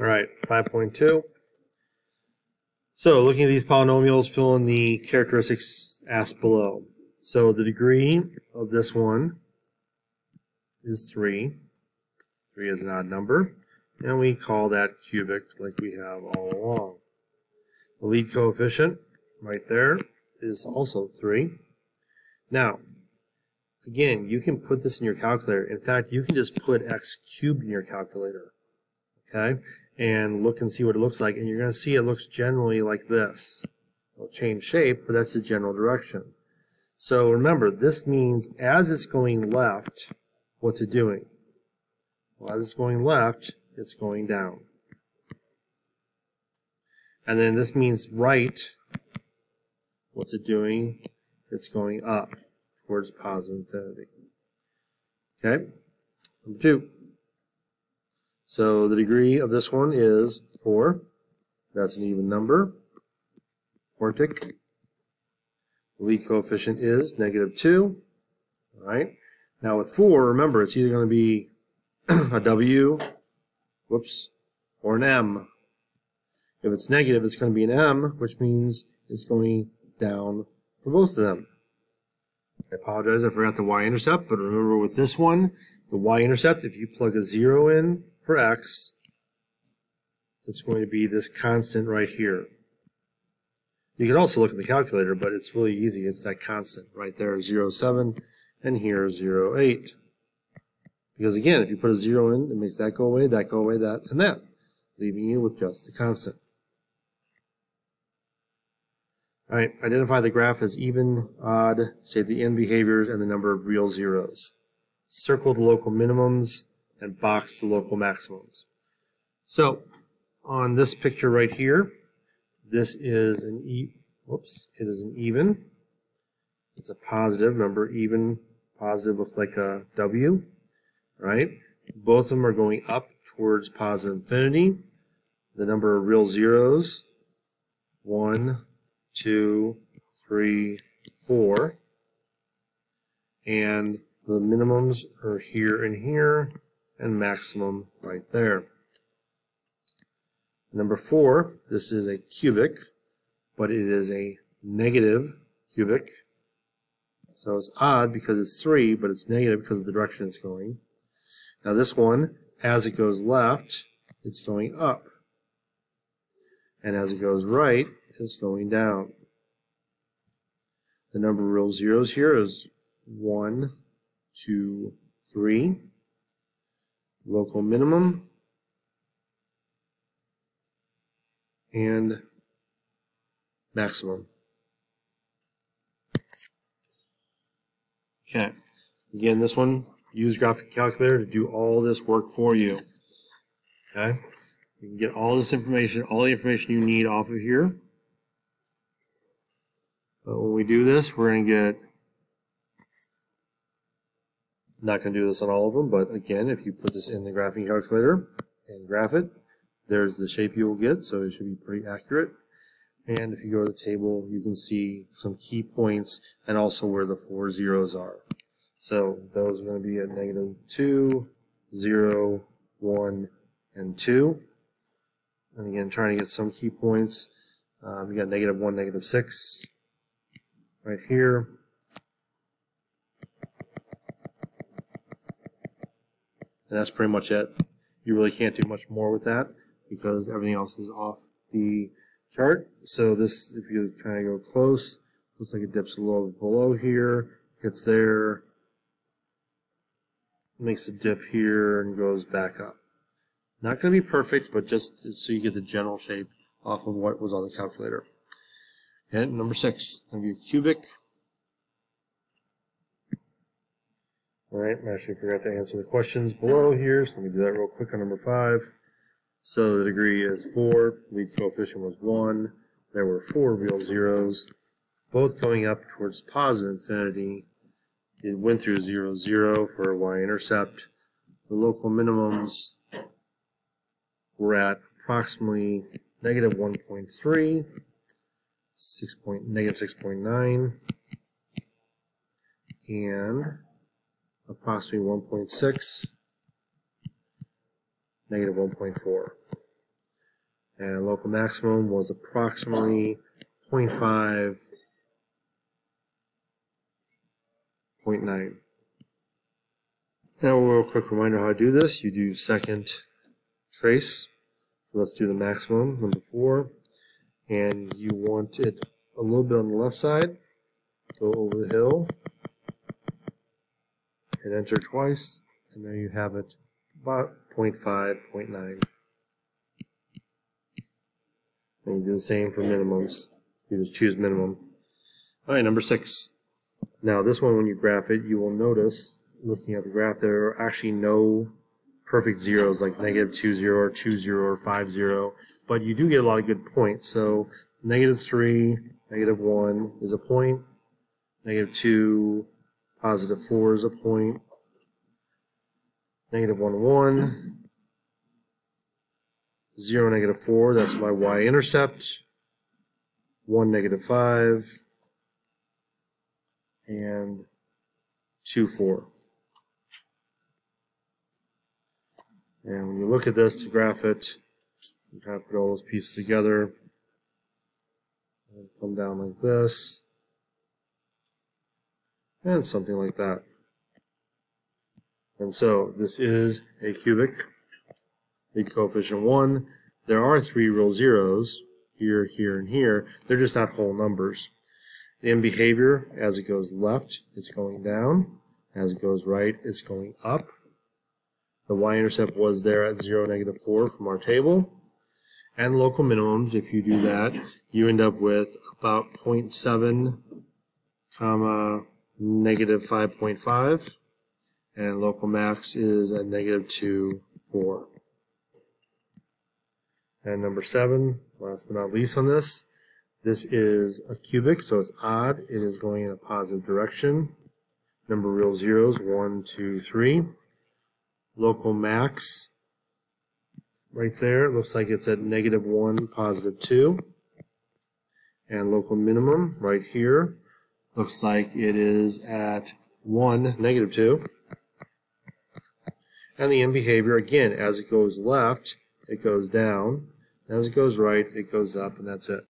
All right, 5.2. So looking at these polynomials, fill in the characteristics asked below. So the degree of this one is 3. 3 is an odd number, and we call that cubic like we have all along. The lead coefficient right there is also 3. Now, again, you can put this in your calculator. In fact, you can just put x cubed in your calculator, okay, and look and see what it looks like, and you're going to see it looks generally like this. It'll change shape, but that's the general direction. So remember, this means as it's going left, what's it doing? Well, as it's going left, it's going down. And then this means right, what's it doing? It's going up towards positive infinity. Okay? Number 2. So the degree of this one is 4. That's an even number. Quartic. The lead coefficient is -2. All right. Now with 4, remember, it's either going to be a W, or an M. If it's negative, it's going to be an M, which means it's going down for both of them. I apologize, I forgot the y-intercept, but remember with this one, the y-intercept, if you plug a 0 in for x, it's going to be this constant right here. You can also look at the calculator, but it's really easy. It's that constant right there, 0.7, and here 0.8. Because again, if you put a 0 in, it makes that go away, that, and that, leaving you with just the constant. All right, identify the graph as even, odd, state the end behaviors and the number of real zeros. Circle the local minimums and box the local maximums. So, on this picture right here, this is an it is an even. It's a positive. Remember, even, positive looks like a W, right? Both of them are going up towards positive infinity. The number of real zeros, 1, 2, 3, 4. And the minimums are here and here, and maximum right there. Number 4, this is a cubic, but it is a negative cubic. So it's odd because it's 3, but it's negative because of the direction it's going. Now this one, as it goes left, it's going up. And as it goes right, it's going down. The number of real zeros here is 1, 2, 3. Local minimum and maximum. Okay. Again, this one, use graphic calculator to do all this work for you. Okay. You can get all this information, all the information you need off of here. But when we do this, we're going to get, not going to do this on all of them, but again, if you put this in the graphing calculator and graph it, there's the shape you will get, so it should be pretty accurate. And if you go to the table, you can see some key points and also where the 4 zeros are. So those are going to be at -2, 0, 1, and 2. And again, trying to get some key points. We got -1, -6 right here. And that's pretty much it. You really can't do much more with that because everything else is off the chart. So this, if you kind of go close, looks like it dips a little below here, hits there, makes a dip here, and goes back up. Not going to be perfect, but just so you get the general shape off of what was on the calculator. And number 6, going to be a cubic. Alright, I actually forgot to answer the questions below here, so let me do that real quick on number 5. So the degree is 4, lead coefficient was 1, there were 4 real zeros, both going up towards positive infinity. It went through 0, 0 for a y-intercept. The local minimums were at approximately -1.3, -6.9, and approximately 1.6, -1.4. And local maximum was approximately 0.5, 0.9. Now, a real quick reminder how to do this. You do second trace. Let's do the maximum, number 4. And you want it a little bit on the left side. Go over the hill. Hit enter twice. And there you have it, about 0.5, 0.9. And you do the same for minimums. You just choose minimum. All right, number 6. Now this one, when you graph it, you will notice, looking at the graph, there are actually no perfect zeros like -2, 0, or 2, 0, or 5, 0. But you do get a lot of good points. So -3, -1 is a point. -2, +4 is a point. -1, 1. 0, -4, that's my y-intercept. 1, -5. And 2, 4. And when you look at this to graph it, you kind of put all those pieces together. And come down like this. And something like that. And so this is a cubic. Big coefficient 1. There are 3 real zeros here, here, and here. They're just not whole numbers. In behavior, as it goes left, it's going down. As it goes right, it's going up. The y-intercept was there at 0, -4 from our table. And local minimums, if you do that, you end up with about 0.7, -5.5. And local max is at -2, 4. And number 7, last but not least on this, this is a cubic, so it's odd. It is going in a positive direction. Number of real zeros, 1, 2, 3. Local max, right there, looks like it's at -1, +2. And local minimum, right here, looks like it is at 1, -2. And the end behavior, again, as it goes left, it goes down. As it goes right, it goes up, and that's it.